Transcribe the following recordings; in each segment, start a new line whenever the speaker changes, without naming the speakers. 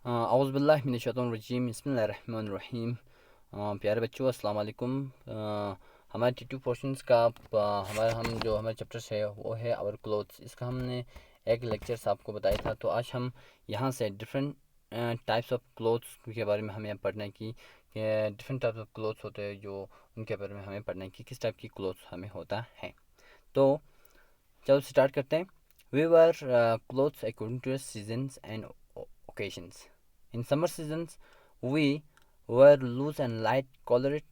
औज़ुबिल्लाहि मिनश्शैतानिर्रजीम बिस्मिल्लाहिर्रहमानिर्रहीम। प्यारे बच्चों अस्सलाम वालेकुम। हमारे टी टू पोर्शंस का हमारे चैप्टर्स है वो है आवर क्लोथ्स। इसका हमने एक लेक्चर्स आपको बताया था। तो आज हम यहाँ से डिफरेंट टाइप्स ऑफ क्लोथ्स के बारे में हमें पढ़ना है कि डिफरेंट टाइप्स ऑफ क्लोथ्स होते हैं जो उनके बारे में हमें पढ़ना है कि किस टाइप की क्लोथ्स हमें होता है। तो चलो स्टार्ट करते हैं। We wear clothes according to the seasons and occasions. In summer seasons, we wear loose and light colored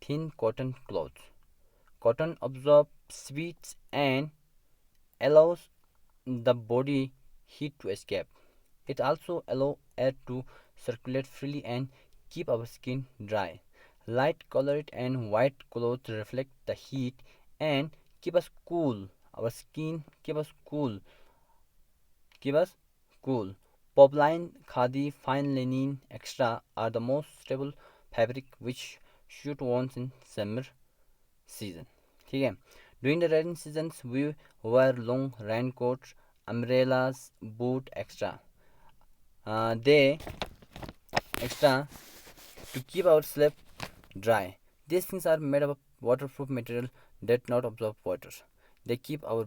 thin cotton clothes. Cotton absorbs sweat and allows the body heat to escape. It also allows air to circulate freely and keep our skin dry. Light colored and white clothes reflect the heat and keep us cool. Our skin keep us cool. Poplin, khadi, fine linen, extra are the most stable fabric which should once in summer season. ठीक है. During the rainy seasons, we wear long raincoats, umbrellas, boot extra. They extra to keep our slip dry. These things are made of waterproof material that not absorb water. They keep our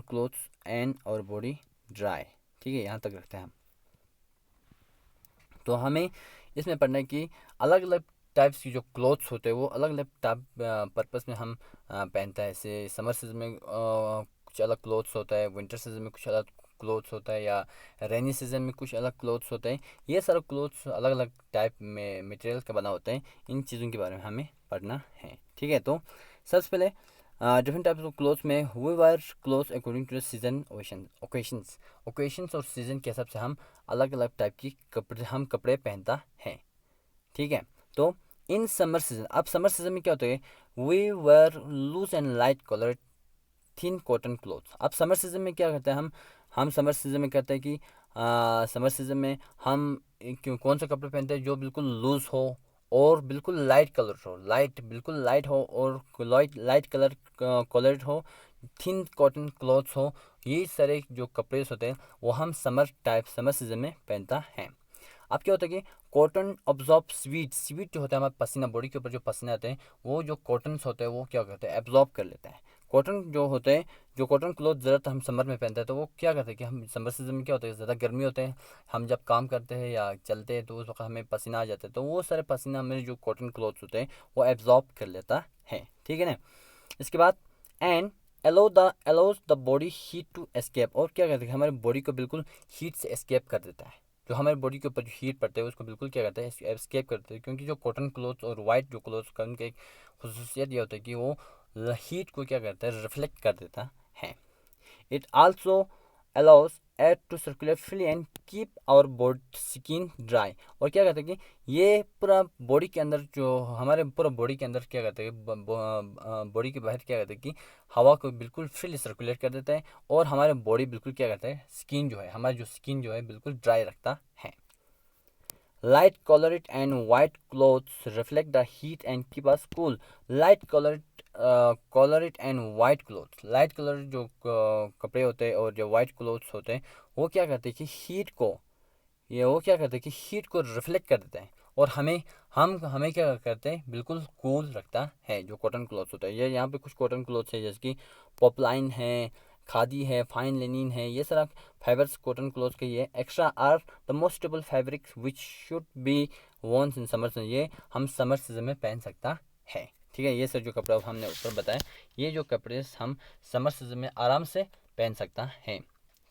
clothes and our body dry. ठीक है, यहाँ तक रखते हैं हम. तो हमें इसमें पढ़ना है कि अलग अलग टाइप्स की जो क्लोथ्स होते हैं वो अलग अलग टाइप पर्पस में हम पहनता है। जैसे समर सीजन में कुछ अलग क्लोथ्स होता है, विंटर सीजन में कुछ अलग क्लोथ्स होता है, या रेनी सीजन में कुछ अलग क्लोथ्स होते हैं। ये सारे क्लोथ्स अलग अलग टाइप में मटेरियल का बना होता है। इन चीज़ों के बारे में हमें पढ़ना है। ठीक है, तो सबसे पहले डिफरेंट टाइप्स ऑफ क्लोथ्स में we wear clothes according to the season occasions और सीजन के हिसाब से हम अलग अलग टाइप की कपड़े पहनता है। ठीक है, तो इन समर सीजन, अब समर सीजन में क्या होता है, we wear loose and light colour thin cotton clothes. अब समर सीजन में क्या करते हैं हम समर सीजन में कहते हैं कि समर सीजन में हम कौन से कपड़े पहनते हैं जो बिल्कुल लूज हो और बिल्कुल लाइट कलर हो, बिल्कुल लाइट हो और लाइट कलर कलर्ड हो, थिन कॉटन क्लॉथ्स हो। ये सारे जो कपड़े होते हैं वो हम समर सीजन में पहनता है। अब क्या होता है कि कॉटन ऑब्जॉर्ब स्वीट जो होता है हमारे पसीना, बॉडी के ऊपर जो पसीना आते हैं वो जो कॉटन्स होते हैं वो क्या करते हैं, एब्जॉर्ब कर लेता है। कॉटन जो होते हैं, जो कॉटन क्लॉथ ज़्यादातर हम समर में पहनते हैं, तो वो क्या करते हैं कि हम समर सीजन में क्या होता है, ज़्यादा गर्मी होते हैं, हम जब काम करते हैं या चलते हैं तो उस वक्त हमें पसीना आ जाता है, तो वो सारे पसीना में जो कॉटन क्लॉथ्स होते हैं वो एब्जॉर्ब कर लेता है। ठीक है ना। इसके बाद and allows the body heat to escape, और क्या करते हैं हमारे बॉडी को बिल्कुल हीट से एस्केप कर देता है। जो हमारे बॉडी के ऊपर जो हीट पड़ता है उसको बिल्कुल क्या करता है, एस्केप करते हैं। क्योंकि जो कॉटन क्लोथ्स और वाइट जो क्लोथ्स का उनका एक खसूसियत ये होता है कि वो हीट को क्या करता है, रिफ्लेक्ट कर देता है। It also allows air to circulate freely and keep our body skin dry। और क्या कहते हैं कि ये पूरा बॉडी के अंदर जो हमारे पूरा बॉडी के अंदर क्या कहते हैं, बॉडी के बाहर क्या कहते हैं कि हवा को बिल्कुल फ्रीली सर्कुलेट कर देता है, और हमारे बॉडी बिल्कुल क्या कहता है, हमारी जो स्किन जो है बिल्कुल ड्राई रखता है। Light colored and white clothes reflect the heat and keep us cool. Light colored and white clothes, light colour जो कपड़े होते हैं और जो वाइट क्लोथ्स होते हैं वो क्या करते हैं कि हीट को रिफ्लेक्ट कर देते हैं, और हमें क्या करते हैं, बिल्कुल कूल रखता है। जो कॉटन क्लॉथ्स होता है, ये यहाँ पे कुछ कॉटन क्लॉथ्स है जैसे कि पॉपलाइन है, खादी है, फाइन लिनिन है, ये सारा फाइबर्स कॉटन क्लॉथ्स के ये extra are the most stable fabrics which should be वॉन्स इन समर सीजन। ये हम समर सीजन में पहन सकता है। ठीक है, ये सब जो कपड़ा हमने ऊपर बताया, ये जो कपड़े हम समर सीजन में आराम से पहन सकता है।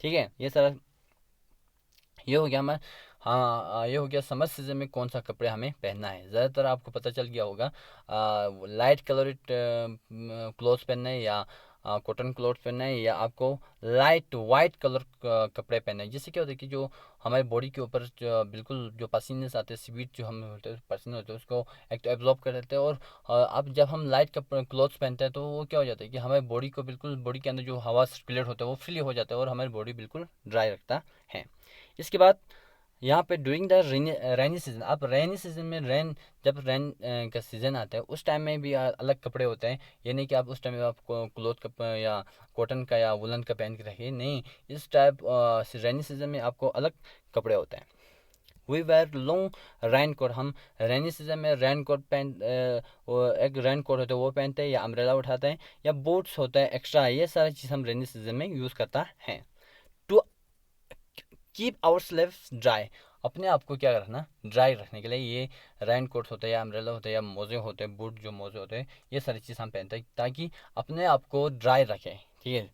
ठीक है, ये हो गया हमारा, हाँ ये हो गया समर सीजन में कौन सा कपड़े हमें पहनना है। ज़्यादातर आपको पता चल गया होगा लाइट कलर्ड क्लोथ्स पहनना है, या कॉटन क्लोथ्स पहनना है, या आपको लाइट वाइट कलर कपड़े पहनना है। जिससे क्या होता है कि जो हमारे बॉडी के ऊपर बिल्कुल जो पसीने से आते हैं, स्वीट जो हम होते हैं, पसीने होते हैं, उसको एक तो एब्जॉर्ब कर देते हैं। और अब जब हम लाइट क्लोथ्स पहनते हैं तो वो क्या हो जाता है कि हमारे बॉडी को बिल्कुल, बॉडी के अंदर जो हवा सर्कुलेट होता है वो फ्री हो जाता है, और हमारी बॉडी बिल्कुल ड्राई रखता है। इसके बाद यहाँ पे ड्यूरिंग द रेनी सीजन, अब रेनी सीजन में जब रेन का सीज़न आता है उस टाइम में भी अलग कपड़े होते हैं। ये नहीं कि आप उस टाइम में आप क्लोथ का या कॉटन का या वुलन का पहन के रखिए, नहीं, इस टाइप रेनी सीजन में आपको अलग कपड़े होते हैं। We wear long rain coat, हम रेनी सीजन में रेन कोट एक रेन कोट होता है वो पहनते हैं, या अम्ब्रेला उठाते हैं, या बूट्स होता है एक्स्ट्रा, ये सारी चीज़ हम रेनी सीजन में यूज़ करता है। To keep our sleeves dry, अपने आप को क्या रखना, ड्राई रखने के लिए ये रेन कोट होते हैं, या अम्ब्रेला होते हैं, या मोजे होते हैं, बूट जो मोजे होते हैं, ये सारी चीज़ हम पहनते हैं ताकि अपने आप को ड्राई रखें, ठीक है।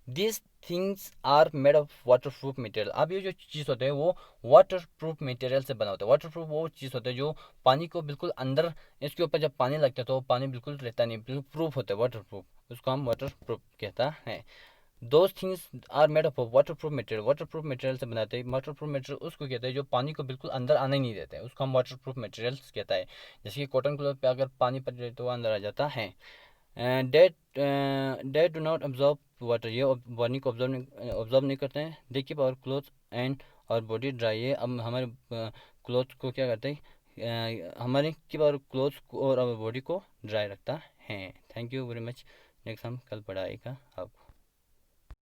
This things are made of waterproof material, अब ये जो चीज़ होते हैं वो वाटर प्रूफ मटेरियल से बना होता है। वाटर प्रूफ वो चीज़ होता है जो पानी को बिल्कुल अंदर, इसके ऊपर जब पानी लगता है तो पानी बिल्कुल रहता नहीं, बिल्कुल प्रूफ होता है, वाटर प्रूफ, उसको हम वाटर प्रूफ कहता है। Those things are made of waterproof material, waterproof material से बनाते हैं। वाटर प्रूफ मटेरियल उसको कहते हैं जो पानी को बिल्कुल अंदर आने नहीं देते हैं, उसको हम वाटर प्रूफ मटेरियल्स कहता है। जैसे कि कॉटन क्लॉथ पे अगर पानी पड़ जाए तो वो अंदर आ जाता है। That do not absorb water, ये पानी को ऑब्जॉर्व नहीं करते हैं। They keep our cloth and our body dry, है अब हमारे क्लोथ को क्या करते हैं, हमारे कीप आवर क्लोथ और बॉडी को ड्राई रखता है। Thank you very much. Next हम कल पढ़ाएगा आपको।